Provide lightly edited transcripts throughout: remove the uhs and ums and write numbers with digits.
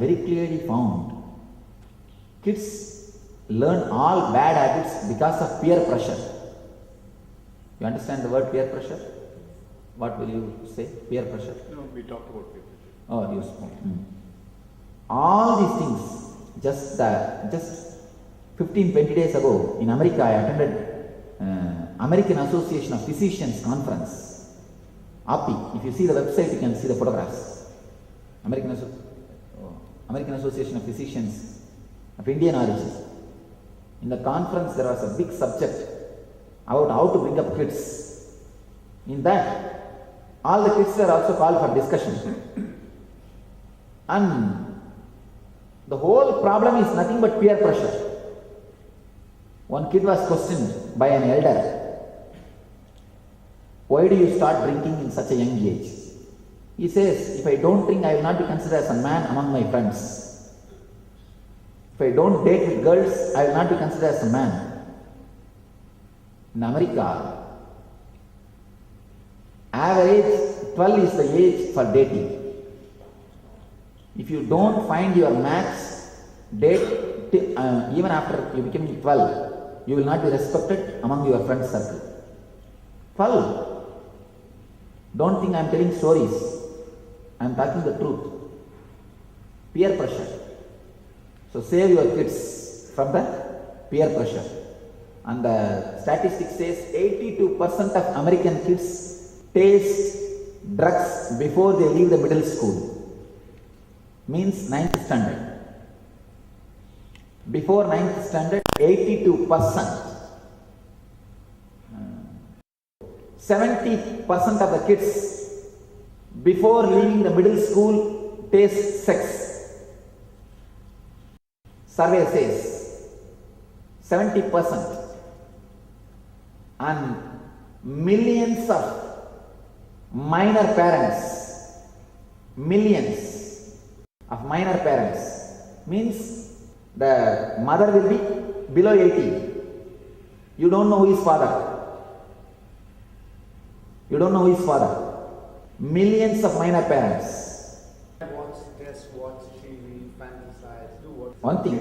very clearly found kids learn all bad habits because of peer pressure. You understand the word peer pressure? What will you say? Peer pressure? No, we talked about peer pressure. Oh, you spoke. All these things, just 15-20 days ago in America, I attended American Association of Physicians conference. API. If you see the website, you can see the photographs. American Association of Physicians of Indian origin. In the conference, there was a big subject about how to bring up kids. In that, all the kids were also called for discussion. And the whole problem is nothing but peer pressure. One kid was questioned by an elder, why do you start drinking in such a young age? He says, if I don't drink, I will not be considered as a man among my friends. If I don't date with girls, I will not be considered as a man. In America, average 12 is the age for dating. If you don't find your match, date even after you become 12, you will not be respected among your friend circle. 12. Don't think I am telling stories. I am talking the truth. Peer pressure. So save your kids from the peer pressure. And the statistics says 82% of American kids taste drugs before they leave the middle school. Means 9th standard. Before 9th standard, 82%. 70% of the kids before leaving the middle school taste sex. Survey says 70%. And millions of minor parents, millions of minor parents, means the mother will be below 80. You don't know who is father. You don't know who is father. Millions of minor parents. Watch this, watch TV, fantasize, do what? One thing,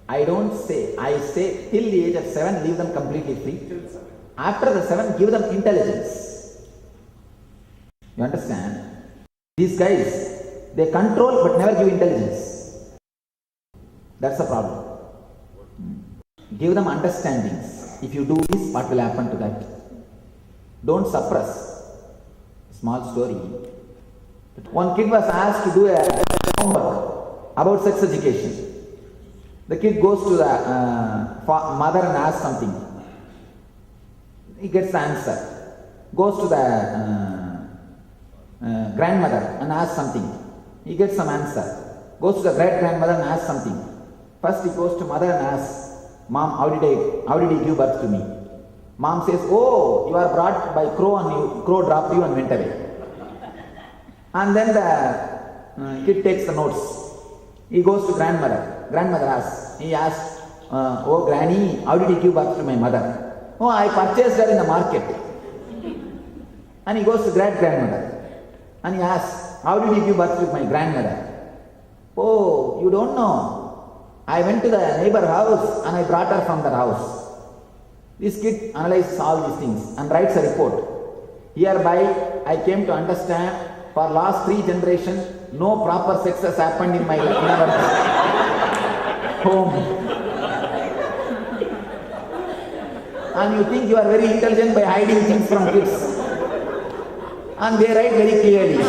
I don't say, I say till the age of 7, leave them completely free. Till 7. After the 7, give them intelligence. You understand? These guys, they control but never give intelligence. That's the problem. Give them understandings. If you do this, what will happen to that? Don't suppress. Small story. One kid was asked to do a homework about sex education. The kid goes to the mother and asks something. He gets the answer. Goes to the grandmother and asks something. He gets some answer. Goes to the great-grandmother and asks something. First he goes to mother and asks, Mom, how did he give birth to me? Mom says, oh, you are brought by crow and crow dropped you and went away. And then the kid takes the notes. He goes to grandmother. Grandmother asks, oh granny, how did he give birth to my mother? Oh, I purchased her in the market. And he goes to great-grandmother. And he asks, how did he give birth to my grandmother? Oh, you don't know. I went to the neighbor house and I brought her from that house. This kid analyzes all these things and writes a report. Hereby, I came to understand for last 3 generations, no proper sex has happened in my home. And you think you are very intelligent by hiding things from kids. And they write very clearly.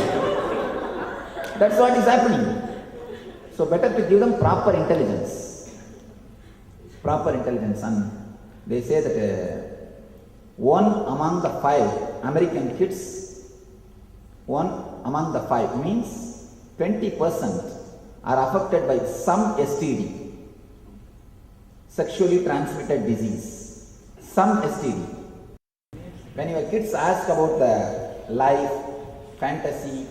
That's what is happening. So better to give them proper intelligence. Proper intelligence. And they say that 1 among the 5 American kids, 1 among the 5 means 20% are affected by some STD, sexually transmitted disease, some STD. When your kids ask about the life, fantasy,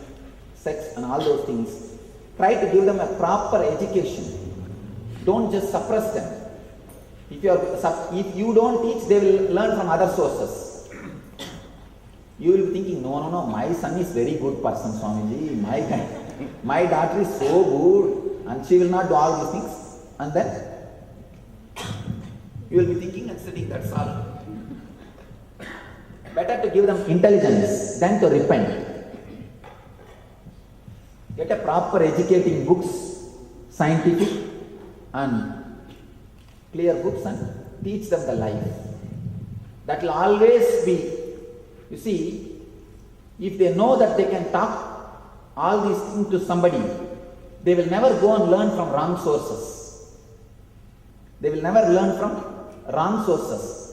sex and all those things, try to give them a proper education. Don't just suppress them. If you don't teach, they will learn from other sources. You will be thinking, no, my son is very good person, Swamiji. My daughter is so good. and she will not do all these things, and then you will be thinking and sitting, that's all. Better to give them intelligence than to repent. Get a proper educating books, scientific and clear books, and teach them the life. That will always be, you see, if they know that they can talk all these things to somebody, they will never go and learn from wrong sources. They will never learn from wrong sources.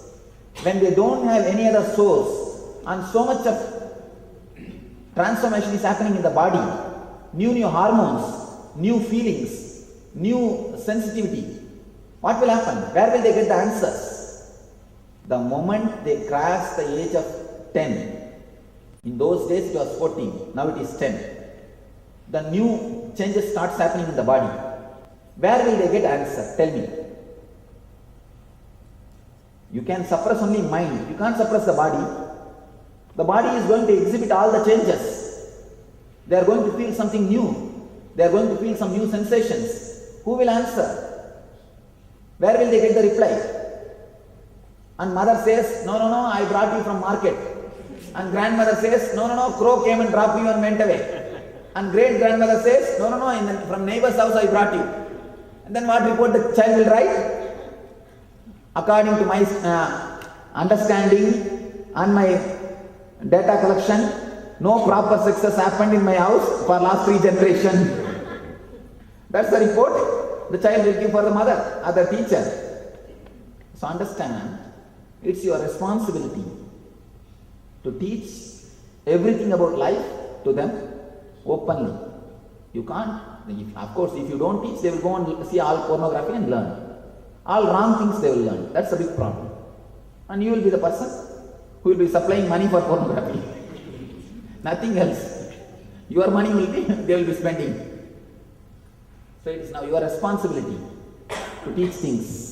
When they don't have any other source and so much of transformation is happening in the body, new hormones, new feelings, new sensitivity, what will happen? Where will they get the answers? The moment they cross the age of 10, in those days it was 14, now it is 10, the new changes starts happening in the body. Where will they get answer? Tell me. You can suppress only mind, you can't suppress the body. The body is going to exhibit all the changes. They are going to feel something new. They are going to feel some new sensations. Who will answer? Where will they get the reply? And mother says, no, I brought you from market. And grandmother says, no, crow came and dropped you and went away. And great grandmother says, no, from neighbor's house I brought you. And then what report the child will write? According to my understanding and my data collection, no proper success happened in my house for last 3 generations. That's the report the child will give for the mother or the teacher. So understand, it's your responsibility to teach everything about life to them openly. You can't, of course, if you don't teach, they will go and see all pornography and learn. All wrong things they will learn. That's a big problem. And you will be the person who will be supplying money for pornography. Nothing else. Your money will be, they will be spending. So it is now your responsibility to teach things